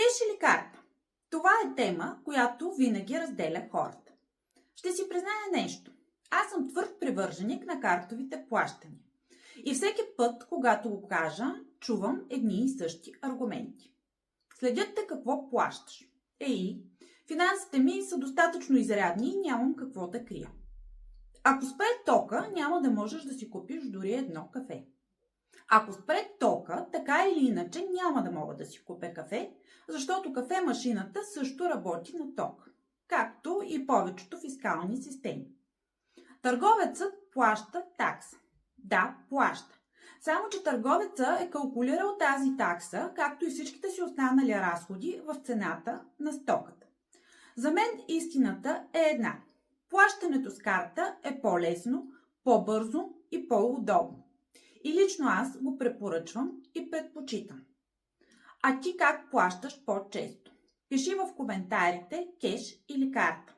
Кеш или карта? Това е тема, която винаги разделя хората. Ще си призная нещо. Аз съм твърд привърженик на картовите плащания. И всеки път, когато го кажа, чувам едни и същи аргументи. Следят те какво плащаш. Финансите ми са достатъчно изрядни и нямам какво да крия. Ако спре тока, няма да можеш да си купиш дори едно кафе. Ако спре тока, така или иначе няма да мога да си купя кафе, защото кафе-машината също работи на ток, както и повечето фискални системи. Търговецът плаща такса. Да, плаща. Само че търговецът е калкулирал тази такса, както и всичките си останали разходи в цената на стоката. За мен истината е една. Плащането с карта е по-лесно, по-бързо и по-удобно. И лично аз го препоръчвам и предпочитам. А ти как плащаш по-често? Пиши в коментарите кеш или карта.